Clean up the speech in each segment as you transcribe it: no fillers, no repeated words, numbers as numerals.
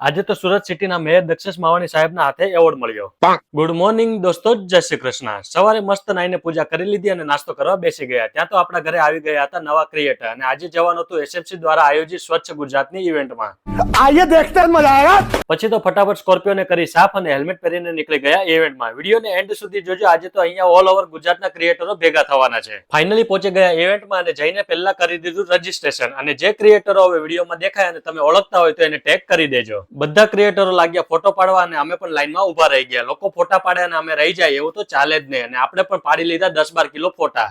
આજે તો સુરત સિટીના મેયર દક્ષેશ માવાણી સાહેબના હાથે એવોર્ડ મળ્યો. ગુડ મોર્નિંગ દોસ્તો, જય શ્રી કૃષ્ણ. સવારે મસ્ત નાઈને પૂજા કરી લીધી અને નાસ્તો કરવા બેસી ગયા. ત્યાં તો આપણા ઘરે આવી ગયા હતા નવા ક્રિએટર અને આજે જવાનું હતું એસએમસી દ્વારા આયોજિત સ્વચ્છ ગુજરાતની ઇવેન્ટમાં. આઈએ દેખતે જ મજા આયેગા. પછી તો ફટાફટ સ્કોર્પિયોને કરી સાફ અને હેલ્મેટ પહેરીને નીકળી ગયા ઇવેન્ટમાં. વિડીયોને એન્ડ સુધી જોજો. આજે તો અહીંયા ઓલ ઓવર ગુજરાતના ક્રિએટરો ભેગા થવાના છે. ફાઇનલી પહોંચી ગયા ઇવેન્ટમાં અને જઈને પહેલા કરી દીધું રજીસ્ટ્રેશન. અને જે ક્રિએટરો હવે વિડીયોમાં દેખાય અને તમે ઓળખતા હોય તો એને ટેગ કરી દેજો. બધા ક્રિએટરો લાગ્યા ફોટો પાડવા અને અમે પણ લાઈનમાં ઉભા રહી ગયા. લોકો ફોટા પાડે અને અમે રહી જાય એવું તો ચાલે જ નહીં. અને આપણે પણ પાડી લીધા 10-12 કિલો ફોટા.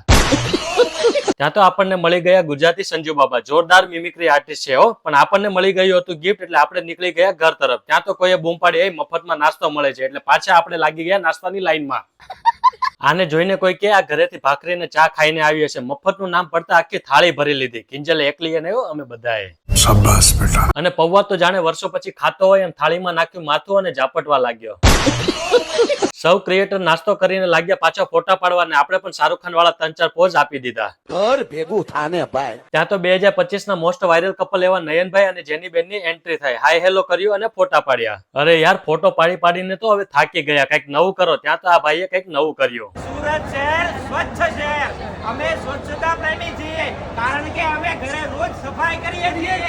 ત્યાં તો આપણને મળી ગયા ગુજરાતી સંજુ બાબા. જોરદાર મિમિક્રી આર્ટિસ્ટ છે હો. પણ આપણને મળી ગયું હતું ગિફ્ટ એટલે આપણે નીકળી ગયા ઘર તરફ. ત્યાં તો કોઈએ બૂમ પાડી, એ મફતમાં નાસ્તો મળે છે, એટલે પાછા આપણે લાગી ગયા નાસ્તાની લાઈનમાં. આને જોઈને કોઈ કે આ ઘરેથી ભાખરી ને ચા ખાઈને આવી હશે. મફતનું નામ પડતા આખી થાળી ભરી લીધી. કિંજલે એકલી અને અમે બધાએ. શાબાશ બેટા. અને પૌવા તો જાણે વર્ષો પછી ખાતો હોય એમ થાળીમાં નાખ્યું માથું અને ઝાપટવા લાગ્યો. સૌ ક્રિએટર નાસ્તો કરીને લાગ્યા પાછા ફોટા પાડવા અને આપણે પણ શાહરુખ ખાન વાળા 3-4 પોઝ આપી દીધા. ઘર ભેગું થાને ભાઈ. ત્યાં તો 2025 ના મોસ્ટ વાયરલ કપલ એવા નયનભાઈ અને જેનીબેન ની એન્ટ્રી થઈ. હાય હેલો કર્યું અને ફોટા પાડ્યા. અરે યાર, ફોટો પાડી પાડીને તો હવે થાકી ગયા. કઈક નવું કરો. ત્યાં તો આ ભાઈએ કઈક નવું કર્યું. સુરત શહેર સ્વચ્છ શહેર. અમે સ્વચ્છતા પ્રેમી છીએ કારણ કે અમે ઘરે રોજ સફાઈ કરીએ છીએ.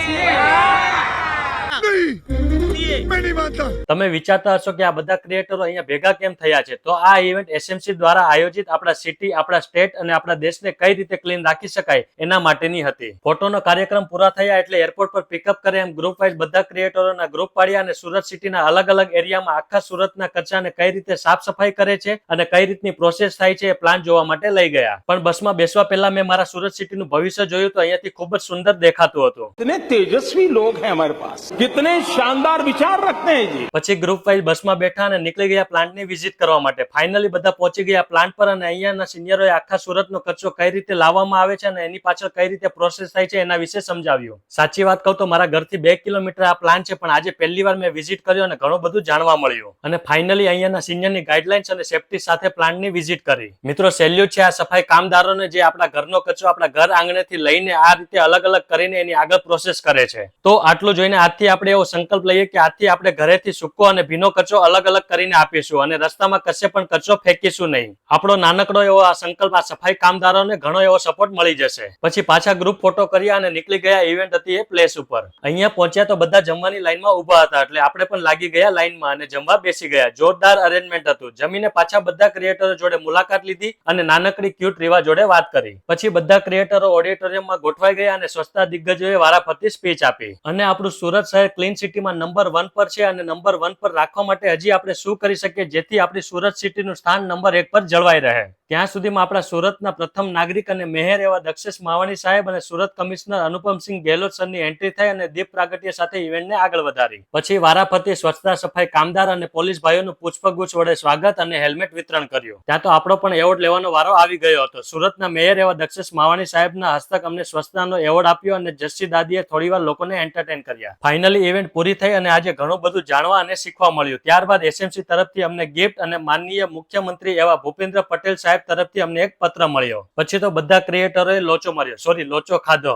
તમે વિચારતા હશો કે આ બધા ક્રિએટરો અહીંયા ભેગા કેમ થયા છે? તો આ ઇવેન્ટ એસએમસી દ્વારા આયોજિત આપણા સિટી, આપણા સ્ટેટ અને આપણા દેશને કઈ રીતે ક્લીન રાખી શકાય એના માટેની હતી. ફોટોનો કાર્યક્રમ પૂરા થયા એટલે એરપોર્ટ પર પિકઅપ કરે એમ ગ્રુપ વાઇઝ બધા ક્રિએટરોના ગ્રુપ પાડ્યા અને સુરત સિટીના અલગ અલગ એરિયામાં આખા સુરતના કચરાને કઈ રીતે સાફ સફાઈ કરે છે અને કઈ રીતની પ્રોસેસ થાય છે એ પ્લાન જોવા માટે લઈ ગયા. પણ બસમાં બેસવા પહેલા મેં મારા સુરત સિટીનું ભવિષ્ય જોયું તો અહીંયાથી ખૂબ જ સુંદર દેખાતું હતું. कितने तेजस्वी लोग हैं हमारे पास, कितने शानदार विचार रखते हैं जी. પછી ગ્રુપ વાઇઝ બસમાં બેઠા અને નીકળી ગયા પ્લાન્ટની વિઝિટ કરવા માટે. ફાઇનલી બધા પહોંચી ગયા પ્લાન્ટ પર અને અહીંયાના સિનિયરોએ આખા સુરતનો કચરો કઈ રીતે લાવવામાં આવે છે અને એની પાછળ કઈ રીતે પ્રોસેસ થાય છે એના વિશે સમજાવ્યું. સાચી વાત કહું તો મારા ઘરથી 2 કિલોમીટર આ પ્લાન્ટ છે, પણ આજે પહેલી વાર મેં વિઝિટ કર્યો અને ઘણું બધું જાણવા મળ્યું. અને ફાઇનલી અહીંયાના સિનિયરની ગાઈડલાઇન્સ અને સેફટી સાથે પ્લાન્ટની વિઝિટ કરી. મિત્રો, સેલ્યુટ છે આ સફાઈ કામદારોને જે આપણા ઘરનો કચરો આપણા ઘર આંગણેથી લઈને આ રીતે અલગ અલગ કરીને એની આગળ પ્રોસેસ કરે છે. તો આટલું જોઈને આજથી આપણે એવો સંકલ્પ લઈએ કે આજથી આપણે ઘરેથી સૂકો અને ભીનો કચરો અલગ અલગ કરીને આપીશું અને રસ્તામાં કશે પણ કચરો ફેંકીશું નહીં. આપણો નાનકડો એવો આ સંકલ્પ આ સફાઈ કામદારોને ઘણો એવો સપોર્ટ મળી જશે. પછી પાછા ગ્રુપ ફોટો કર્યા અને નીકળી ગયા ઇવેન્ટ હતી એ પ્લેસ ઉપર. અહીંયા પહોંચ્યા તો બધા જમવાની લાઈનમાં ઉભા હતા એટલે આપણે પણ લાગી ગયા લાઈનમાં અને જમવા બેસી ગયા. જોરદાર અરેન્જમેન્ટ હતું. જમીને પાછા બધા ક્રિએટરો જોડે મુલાકાત લીધી અને નાનકડી ક્યુટ રીવા જોડે વાત કરી. પછી બધા ક્રિએટરો ઓડિટોરિયમમાં ગોઠવાઈ ગયા અને સ્વચ્છતા દિગ્ગજોએ વારાફરતી સ્પીચ આપી. અને આપણું સુરત શહેર ક્લીન સિટીમાં નંબર 1 પર છે અને નંબર 1 પર રાખવા માટે હજી આપણે શું કરી શકીએ જેથી આપણી સુરત સિટીનું સ્થાન નંબર 1 પર જળવાઈ રહે? ત્યાં સુધીમાં આપણા સુરતના પ્રથમ નાગરિક અને મેયર એવા દક્ષેશ માવાણી સાહેબ અને સુરત કમિશનર અનુપમસિંહ ગેહલોત સરની એન્ટ્રી થઈ અને દીપ પ્રાગટ્ય સાથે ઇવેન્ટને આગળ વધારી. પછી વારાફરતી સ્વચ્છતા સફાઈ કામદાર અને પોલીસ ભાઈઓનું પુષ્પગુચ્છ વડે સ્વાગત અને હેલ્મેટ વિતરણ કર્યું. ત્યાં તો આપણો પણ એવોર્ડ લેવાનો વારો આવી ગયો હતો. સુરતના મેયર એવા દક્ષેશ માવાણી સાહેબના હસ્તક અમને સ્વચ્છતાનો એવોર્ડ આપ્યો અને જસ્સી દાદીએ થોડીવાર લોકોને એન્ટરટેન કર્યા. ફાઇનલી ઇવેન્ટ પૂરી થઈ અને આજે ઘણું બધું જાણવા અને શીખવા મળ્યું. ત્યારબાદ એસએમસી તરફથી અમને ગિફ્ટ અને માનનીય મુખ્યમંત્રી એવા ભૂપેન્દ્ર પટેલ સાહેબ તરફથી અમને એક પત્ર મળ્યો. પછી તો બધા ક્રિએટરોએ લોચો ખાધો.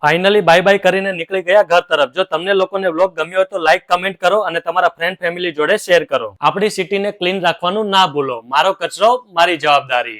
ફાઇનલી બાય બાય કરીને નીકળી ગયા ઘર તરફ. જો તમને લોકોને વ્લોગ ગમ્યો હોય તો લાઈક, કમેન્ટ કરો અને તમારા ફ્રેન્ડ ફેમિલી જોડે શેર કરો. આપણી સિટીને ક્લીન રાખવાનું ના ભૂલો. મારો કચરો મારી જવાબદારી.